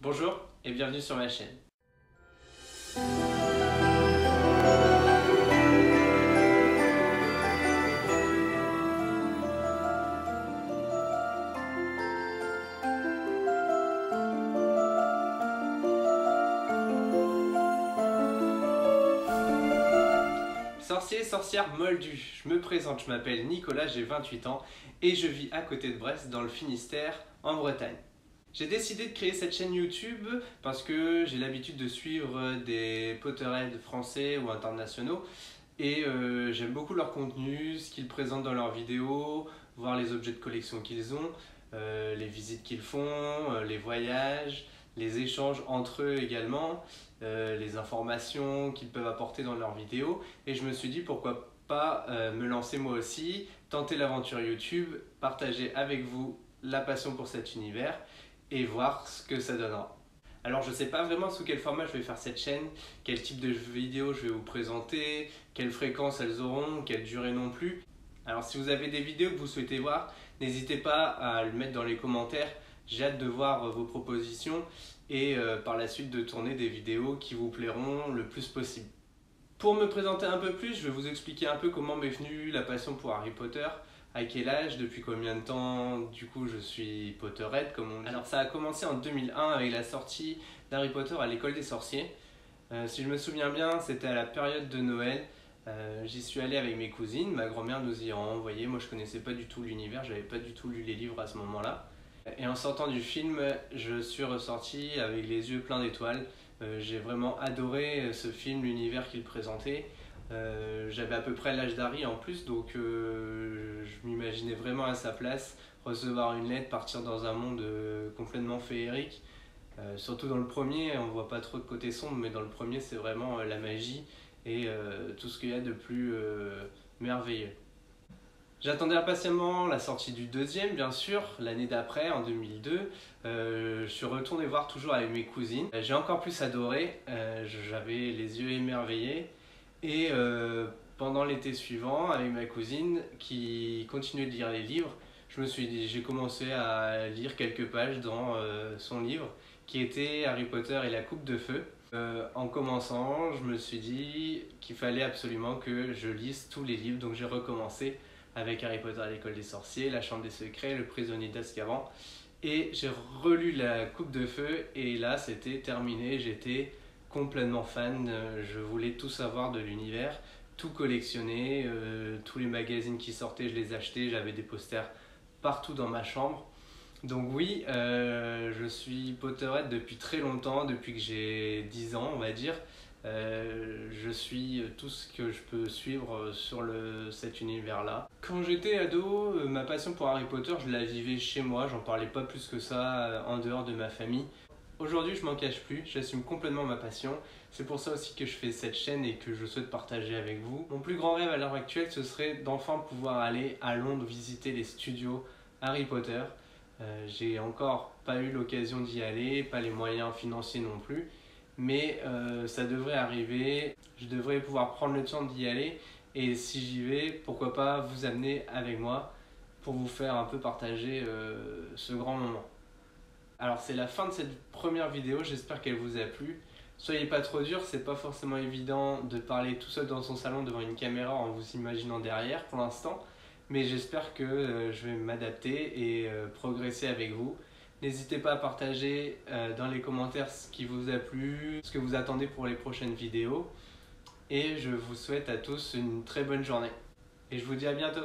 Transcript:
Bonjour et bienvenue sur ma chaîne. Sorcier, sorcière moldue, je me présente, je m'appelle Nicolas, j'ai 28 ans et je vis à côté de Brest dans le Finistère en Bretagne. J'ai décidé de créer cette chaîne YouTube parce que j'ai l'habitude de suivre des Potterheads français ou internationaux et j'aime beaucoup leur contenu, ce qu'ils présentent dans leurs vidéos, voir les objets de collection qu'ils ont, les visites qu'ils font, les voyages, les échanges entre eux également, les informations qu'ils peuvent apporter dans leurs vidéos. Et je me suis dit pourquoi pas me lancer moi aussi, tenter l'aventure YouTube, partager avec vous la passion pour cet univers et voir ce que ça donnera. Alors je ne sais pas vraiment sous quel format je vais faire cette chaîne, quel type de vidéos je vais vous présenter, quelle fréquence elles auront, quelle durée non plus. Alors si vous avez des vidéos que vous souhaitez voir, n'hésitez pas à le mettre dans les commentaires. J'ai hâte de voir vos propositions et par la suite de tourner des vidéos qui vous plairont le plus possible. Pour me présenter un peu plus, je vais vous expliquer un peu comment m'est venue la passion pour Harry Potter, à quel âge, depuis combien de temps du coup je suis Potterhead comme on dit. Alors ça a commencé en 2001 avec la sortie d'Harry Potter à l'école des sorciers. Si je me souviens bien, c'était à la période de Noël. J'y suis allé avec mes cousines, ma grand-mère nous y a envoyé. Moi je connaissais pas du tout l'univers, j'avais pas du tout lu les livres à ce moment-là. Et en sortant du film, je suis ressorti avec les yeux pleins d'étoiles. J'ai vraiment adoré ce film, l'univers qu'il présentait. J'avais à peu près l'âge d'Harry en plus, donc je m'imaginais vraiment à sa place, recevoir une lettre, partir dans un monde complètement féerique. Surtout dans le premier, on voit pas trop de côté sombre, mais dans le premier c'est vraiment la magie et tout ce qu'il y a de plus merveilleux. J'attendais impatiemment la sortie du deuxième, bien sûr, l'année d'après, en 2002. Je suis retourné voir toujours avec mes cousines. J'ai encore plus adoré, j'avais les yeux émerveillés. Et pendant l'été suivant, avec ma cousine qui continuait de lire les livres, j'ai commencé à lire quelques pages dans son livre, qui était Harry Potter et la Coupe de Feu. En commençant, je me suis dit qu'il fallait absolument que je lise tous les livres, donc j'ai recommencé avec Harry Potter à l'école des sorciers, La Chambre des secrets, Le prisonnier d'Azkaban. Et j'ai relu la Coupe de Feu et là c'était terminé, j'étais complètement fan, je voulais tout savoir de l'univers, tout collectionner, tous les magazines qui sortaient je les achetais, j'avais des posters partout dans ma chambre. Donc oui, je suis Potterhead depuis très longtemps, depuis que j'ai 10 ans on va dire. Je suis tout ce que je peux suivre sur cet univers-là. Quand j'étais ado, ma passion pour Harry Potter, je la vivais chez moi, j'en parlais pas plus que ça en dehors de ma famille. Aujourd'hui, je m'en cache plus, j'assume complètement ma passion. C'est pour ça aussi que je fais cette chaîne et que je souhaite partager avec vous. Mon plus grand rêve à l'heure actuelle, ce serait d'enfin pouvoir aller à Londres visiter les studios Harry Potter. J'ai encore pas eu l'occasion d'y aller, pas les moyens financiers non plus. Mais ça devrait arriver, je devrais pouvoir prendre le temps d'y aller et si j'y vais, pourquoi pas vous amener avec moi pour vous faire un peu partager ce grand moment. Alors c'est la fin de cette première vidéo, j'espère qu'elle vous a plu. Soyez pas trop dur, c'est pas forcément évident de parler tout seul dans son salon devant une caméra en vous imaginant derrière pour l'instant, mais j'espère que je vais m'adapter et progresser avec vous. N'hésitez pas à partager dans les commentaires ce qui vous a plu, ce que vous attendez pour les prochaines vidéos. Et je vous souhaite à tous une très bonne journée. Et je vous dis à bientôt.